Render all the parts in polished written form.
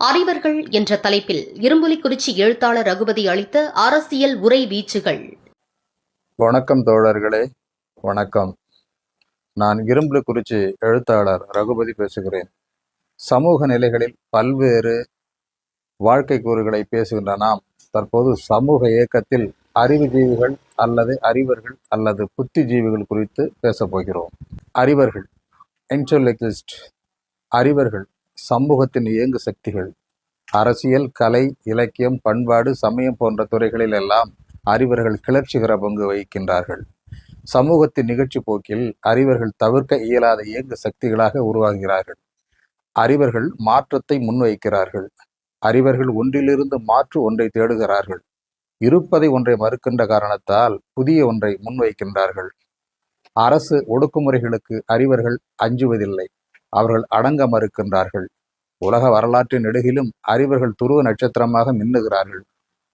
அறிவர்கள் என்ற தலைப்பில் இரும்புலிக்குறிச்சி எழுத்தாளர் ரகுபதி அளித்த அரசியல் உரை வீச்சுகள். வணக்கம் தோழர்களே, வணக்கம். நான் இரும்புலிக்குறிச்சி எழுத்தாளர் ரகுபதி பேசுகிறேன். சமூக நிலைகளில் பல்வேறு வாழ்க்கை கூறுகளை பேசுகின்ற நாம் தற்போது சமூக இயக்கத்தில் அறிவுஜீவிகள் அல்லது அறிவர்கள் அல்லது புத்திஜீவிகள் குறித்து பேசப்போகிறோம். அறிவர்கள், இன்டெலெக்சுவலிஸ்ட். அறிவர்கள் சமூகத்தின் இயங்கு சக்திகள். அரசியல், கலை, இலக்கியம், பண்பாடு, சமயம் போன்ற துறைகளில் எல்லாம் அறிவர்கள் கிளர்ச்சிகர பங்கு வகிக்கின்றார்கள். சமூகத்தின் நிகழ்ச்சி போக்கில் அறிவர்கள் தவிர்க்க இயலாத இயங்கு சக்திகளாக உருவாகிறார்கள். அறிவர்கள் மாற்றத்தை முன்வைக்கிறார்கள். அறிவர்கள் ஒன்றிலிருந்து மாற்று ஒன்றை தேடுகிறார்கள். இருப்பதை ஒன்றை மறுக்கின்ற காரணத்தால் புதிய ஒன்றை முன்வைக்கின்றார்கள். அரசு ஒடுக்குமுறைகளுக்கு அறிவர்கள் அஞ்சுவதில்லை. அவர்கள் அடங்க மறுக்கின்றார்கள். உலக வரலாற்றின் நெடுகிலும் அறிவர்கள் துருவ நட்சத்திரமாக மின்னுகிறார்கள்.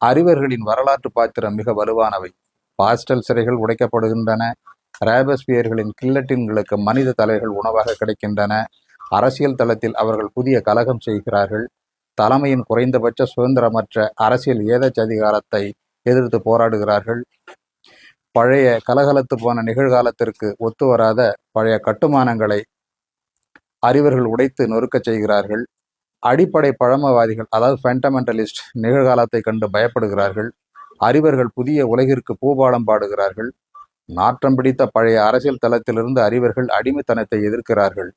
அறிவர்களின் வரலாற்று பாத்திரம் மிக வலுவானவை. பாஸ்டல் சிறைகள் உடைக்கப்படுகின்றன. ராபஸ்பியர்களின் கில்லட்டின்களுக்கு மனித தலைகள் உணவாக கிடைக்கின்றன. அரசியல் தளத்தில் அவர்கள் புதிய கலகம் செய்கிறார்கள். தலைமையின் குறைந்தபட்ச சுதந்திரமற்ற அரசியல் ஏதச்சதிகாரத்தை எதிர்த்து போராடுகிறார்கள். பழைய கலகலத்து போன நிகழ்காலத்திற்கு ஒத்துவராத பழைய கட்டுமானங்களை அறிவர்கள் உடைத்து நொறுக்கச் செய்கிறார்கள். அடிப்படை பழமவாதிகள், அதாவது ஃபண்டமெண்டலிஸ்ட், நிகழ்காலத்தை கண்டு பயப்படுகிறார்கள். அறிவர்கள் புதிய உலகிற்கு பூபாலம் பாடுகிறார்கள். நாற்றம் பிடித்த பழைய அரசியல் தளத்திலிருந்து அறிவர்கள் அடிமைத்தனத்தை எதிர்க்கிறார்கள்.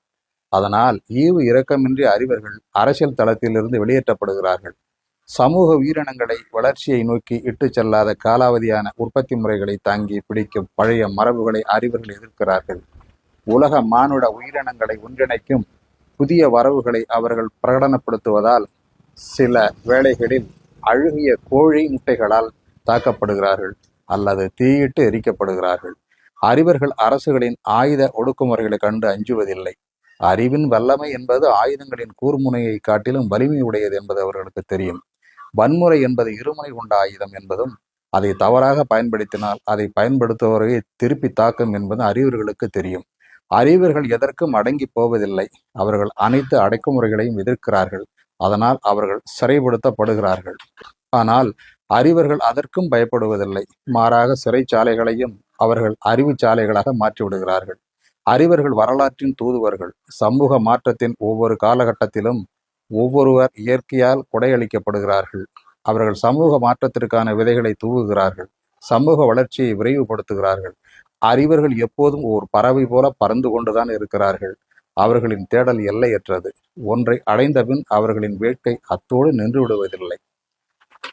அதனால் ஈவு இரக்கமின்றி அறிவர்கள் அரசியல் தளத்திலிருந்து வெளியேற்றப்படுகிறார்கள். சமூக உயிரினங்களை வளர்ச்சியை நோக்கி இட்டு செல்லாத காலாவதியான உற்பத்தி முறைகளை தாங்கி பிடிக்கும் பழைய மரபுகளை அறிவர்கள் எதிர்க்கிறார்கள். உலக மானுட உயிரினங்களை ஒன்றிணைக்கும் புதிய வரவுகளை அவர்கள் பிரகடனப்படுத்துவதால் சில வேளைகளில் அழுகிய கோழி முட்டைகளால் தாக்கப்படுகிறார்கள் அல்லது தீயிட்டு எரிக்கப்படுகிறார்கள். அறிவர்கள் அரசுகளின் ஆயுத ஒடுக்குமுறைகளை கண்டு அஞ்சுவதில்லை. அறிவின் வல்லமை என்பது ஆயுதங்களின் கூர்முனையை காட்டிலும் வலிமையுடையது என்பது அவர்களுக்கு தெரியும். வன்முறை என்பது இருமுனை கொண்ட ஆயுதம் என்பதும், அதை தவறாக பயன்படுத்தினால் அதை பயன்படுத்துபவரையே திருப்பி தாக்கும் என்பதும் அறிவர்களுக்கு தெரியும். அறிவர்கள் எதற்கும் அடங்கி போவதில்லை. அவர்கள் அனைத்து அடக்குமுறைகளையும் எதிர்க்கிறார்கள். அதனால் அவர்கள் சிறைப்படுத்தப்படுகிறார்கள். ஆனால் அறிவர்கள் அதற்கும் பயப்படுவதில்லை. மாறாக சிறைச்சாலைகளையும் அவர்கள் அறிவு சாலைகளாக மாற்றிவிடுகிறார்கள். அறிவர்கள் வரலாற்றின் தூதுவர்கள். சமூக மாற்றத்தின் ஒவ்வொரு காலகட்டத்திலும் ஒவ்வொருவர் இயற்கையால் கொடையளிக்கப்படுகிறார்கள். அவர்கள் சமூக மாற்றத்திற்கான விதைகளை தூவுகிறார்கள். சமூக வளர்ச்சியை விரைவுபடுத்துகிறார்கள். அறிவர்கள் எப்போதும் ஒரு பறவை போல பறந்து கொண்டுதான் இருக்கிறார்கள். அவர்களின் தேடல் எல்லையற்றது. ஒன்றை அடைந்த பின் அவர்களின் வேட்கை அத்தோடு நின்று விடுவதில்லை.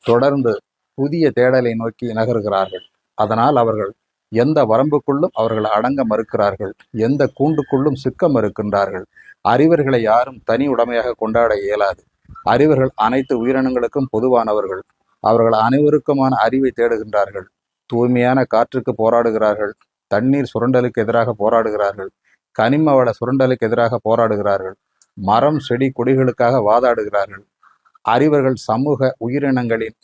தொடர்ந்து புதிய தேடலை நோக்கி நகர்கிறார்கள். அதனால் அவர்கள் எந்த வரம்புக்குள்ளும் அவர்கள் அடங்க மறுக்கிறார்கள். எந்த கூண்டுக்குள்ளும் சிக்க மறுக்கின்றார்கள். அறிவர்களை யாரும் தனி உடைமையாக கொண்டாட இயலாது. அறிவர்கள் அனைத்து உயிரினங்களுக்கும் பொதுவானவர்கள். அவர்கள் அனைவருக்குமான அறிவை தேடுகின்றார்கள். தூய்மையான காற்றுக்கு போராடுகிறார்கள். தண்ணீர் சுரண்டலுக்கு எதிராக போராடுகிறார்கள். கனிம வள சுரண்டலுக்கு எதிராக போராடுகிறார்கள். மரம், செடி, கொடிகளுக்காக வாதாடுகிறார்கள். அறிவர்கள் சமூக உயிரினங்களின்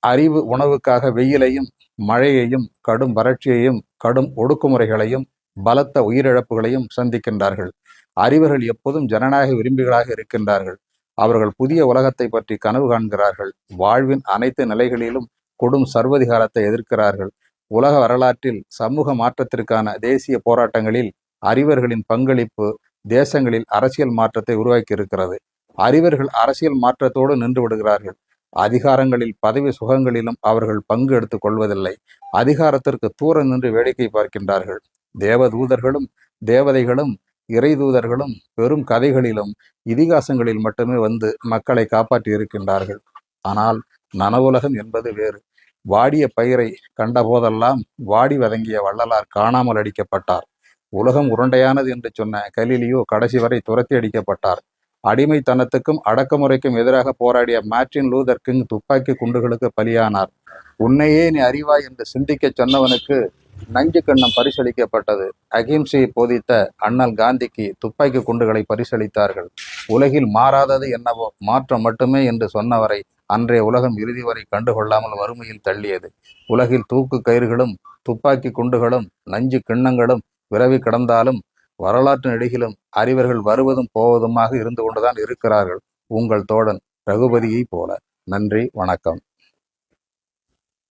அறிவு உணவுக்காக வெயிலையும் மழையையும் கடும் வறட்சியையும் கடும் ஒடுக்குமுறைகளையும் பலத்த உயிரிழப்புகளையும் சந்திக்கின்றார்கள். அறிவர்கள் எப்போதும் ஜனநாயக விரும்பிகளாக இருக்கின்றார்கள். அவர்கள் புதிய உலகத்தை பற்றி கனவு காண்கிறார்கள். வாழ்வின் அனைத்து நிலைகளிலும் கொடும் சர்வதிகாரத்தை எதிர்க்கிறார்கள். உலக வரலாற்றில் சமூக மாற்றத்திற்கான தேசிய போராட்டங்களில் அறிவர்களின் பங்களிப்பு தேசங்களில் அரசியல் மாற்றத்தை உருவாக்கி இருக்கிறது. அறிவர்கள் அரசியல் மாற்றத்தோடு நின்று விடுகிறார்கள். அதிகாரங்களில் பதவி சுகங்களிலும் அவர்கள் பங்கு எடுத்துக் கொள்வதில்லை. அதிகாரத்திற்கு தூரம் நின்று வேடிக்கை பார்க்கின்றார்கள். தேவதூதர்களும் தேவதைகளும் இறை தூதர்களும் பெரும் கதைகளிலும் இதிகாசங்களில் மட்டுமே வந்து மக்களை காப்பாற்றி இருக்கின்றார்கள். ஆனால் நனவுலகம் என்பது வேறு. வாடிய பயிரை கண்டபோதெல்லாம் வாடி வதங்கிய வள்ளலார் காணாமல் அடிக்கப்பட்டார். உலகம் உருண்டையானது என்று சொன்ன கலீலியோ கடைசி வரை துரத்தி அடிக்கப்பட்டார். அடிமைத்தனத்துக்கும் அடக்குமுறைக்கும் எதிராக போராடிய மார்ட்டின் லூதர் கிங் துப்பாக்கி குண்டுகளுக்கு பலியானார். உன்னையே நீ அறிவாய் என்று சிந்திக்க சொன்னவனுக்கு நஞ்சு கண்ணம் பரிசளிக்கப்பட்டது. அகிம்சையை போதித்த அண்ணல் காந்திக்கு துப்பாக்கி குண்டுகளை பரிசளித்தார்கள். உலகில் மாறாதது என்னவோ மாற்றம் மட்டுமே என்று சொன்னவரை அன்றைய உலகம் இறுதி வரை கண்டுகொள்ளாமல் வறுமையில் தள்ளியது. உலகில் தூக்கு கயிறுகளும் துப்பாக்கி குண்டுகளும் நஞ்சு கிண்ணங்களும் விரவி கிடந்தாலும் வரலாற்று நெடுகிலும் அறிவர்கள் வருவதும் போவதுமாக இருந்து கொண்டுதான் இருக்கிறார்கள். உங்கள் தோழன் ரகுபதியைப் போல. நன்றி, வணக்கம்.